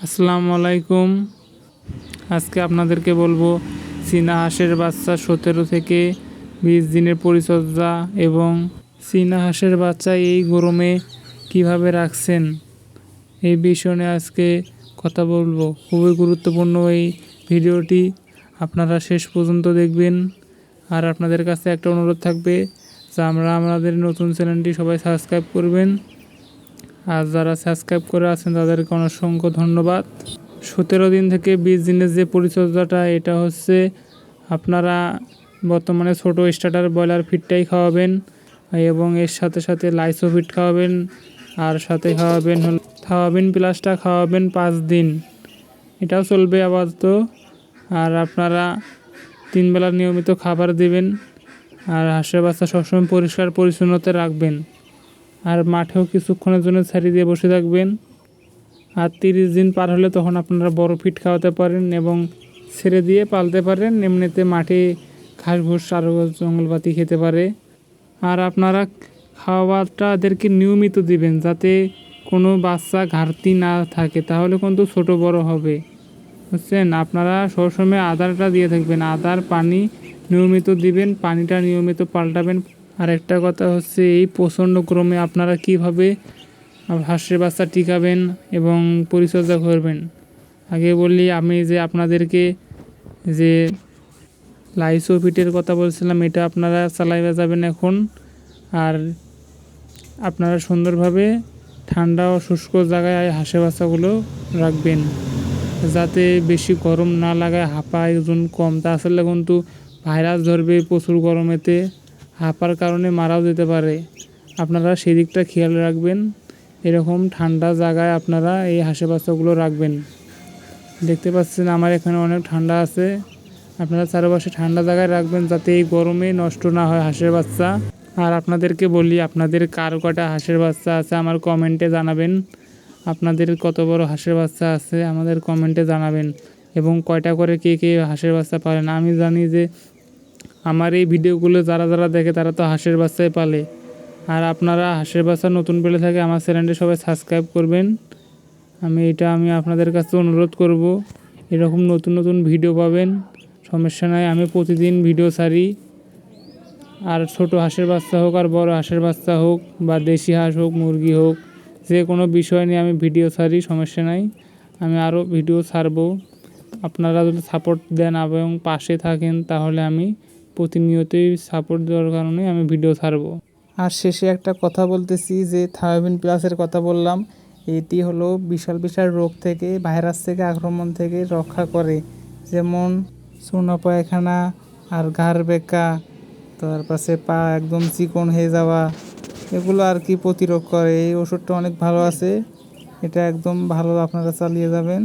আসসালামু আলাইকুম। আজকে আপনাদেরকে বলবো চীনা হাঁসের বাচ্চা 17 থেকে 20 দিনের পরিচর্যা এবং চীনা হাঁসের বাচ্চা এই গরমে কিভাবে রাখছেন এই বিষয় নিয়ে আজকে কথা বলবো। খুবই গুরুত্বপূর্ণ এই ভিডিওটি, আপনারা শেষ পর্যন্ত দেখবেন। আর আপনাদের কাছে একটা অনুরোধ থাকবে যে আমাদের নতুন চ্যানেলটি সবাই সাবস্ক্রাইব করবেন। আর যারা সাবস্ক্রাইব করে আছেন তাদেরকে অসংখ্য ধন্যবাদ। 17 দিন থেকে 20 দিনের যে পরিচর্যাটা, এটা হচ্ছে আপনারা বর্তমানে ছোট স্টার্টার ব্রয়লার ফিডটাই খাওয়াবেন এবং এর সাথে সাথে লাইসো ফিড খাওয়াবেন, আর সাথে খাওয়াবেন প্লাসটা খাওয়াবেন 5 দিন, এটাও চলবে আপাতত। আর আপনারা 3 বেলা নিয়মিত খাবার দিবেন। আর হাঁসের বাচ্চা সবসময় পরিষ্কার পরিচ্ছন্নতা রাখবেন। আর মাঠেও কিছুক্ষণের জন্য ছাড়িয়ে দিয়ে বসে থাকবেন। আর 30 দিন পার হলে তখন আপনারা বড় ফিড খাওয়াতে পারেন এবং ছেড়ে দিয়ে পালতে পারেন। এমনিতে মাঠে ঘাস ঘুষ আরও জঙ্গলপাতি খেতে পারে। আর আপনারা খাওয়াটা এদেরকে নিয়মিত দিবেন যাতে কোনো বাচ্চা ঘাটতি না থাকে, তাহলে কিন্তু ছোট বড় হবে, বুঝছেন। আপনারা সবসময় আদারটা দিয়ে থাকবেন, আদার পানি নিয়মিত দিবেন, পানিটা নিয়মিত পাল্টাবেন। আর একটা কথা হচ্ছে, এই প্রচণ্ড গরমে আপনারা কিভাবে হাঁসের বাচ্চা টিকাবেন এবং পরিচর্যা করবেন। আগে বললি আমি যে আপনাদেরকে যে লাইসোফিটের কথা বলছিলাম, এটা আপনারা চালাইয়া যাবেন এখন। আর আপনারা সুন্দরভাবে ঠান্ডা ও শুষ্ক জায়গায় হাঁসের বাচ্চাগুলো রাখবেন যাতে বেশি গরম না লাগায়, হাঁপায় ওজন কম। তা আসলে কিন্তু ভাইরাস ধরবে প্রচুর গরমেতে, হাঁপার কারণে মারাও যেতে পারে। আপনারা সেই দিকটা খেয়াল রাখবেন। এরকম ঠান্ডা জায়গায় আপনারা এই হাঁসের বাচ্চাগুলো রাখবেন। দেখতে পাচ্ছেন আমার এখানে অনেক ঠান্ডা আছে। আপনারা চারপাশে ঠান্ডা জায়গায় রাখবেন যাতে এই গরমে নষ্ট না হয় হাঁসের বাচ্চা। আর আপনাদেরকে বলি, আপনাদের কার কটা হাঁসের বাচ্চা আছে আমার কমেন্টে জানাবেন। আপনাদের কত বড় হাঁসের বাচ্চা আছে আমাদের কমেন্টে জানাবেন, এবং কয়টা করে কে কে হাঁসের বাচ্চা পালেন। আমি জানি যে আমার এই ভিডিওগুলো যারা যারা দেখে তারা তো হাঁসের বাচ্চাই পালে। আর আপনারা হাঁসের বাচ্চা নতুন পেলে থাকে আমার চ্যানেলটি সবাই সাবস্ক্রাইব করবেন। আমি আপনাদের কাছে অনুরোধ করব, এরকম নতুন নতুন ভিডিও পাবেন, সমস্যা নাই। আমি প্রতিদিন ভিডিও ছাড়ি। আর ছোট হাঁসের বাচ্চা হোক আর বড় হাঁসের বাচ্চা হোক বা দেশি হাঁস হোক মুরগি হোক, যে কোনো বিষয় নিয়ে আমি ভিডিও ছাড়ি, সমস্যা নাই। আমি আরও ভিডিও ছাড়বো। আপনারা যদি সাপোর্ট দেন এবং পাশে থাকেন তাহলে আমি প্রতিনিয়তই সাপোর্ট দেওয়ার কারণে আমি ভিডিও ছাড়বো। আর শেষে একটা কথা বলতেছি যে থায়োমিন প্লাসের কথা বললাম, এটি হলো বিশাল বিশাল রোগ থেকে, ভাইরাস থেকে, আক্রমণ থেকে রক্ষা করে। যেমন চুনা পায়খানা আর ঘাড় বেঁকা, তারপরে পা একদম চিকন হয়ে যাওয়া, এগুলো আর কি প্রতিরোধ করে। এই ওষুধটা অনেক ভালো আছে, এটা একদম ভালো, আপনারা চালিয়ে যাবেন।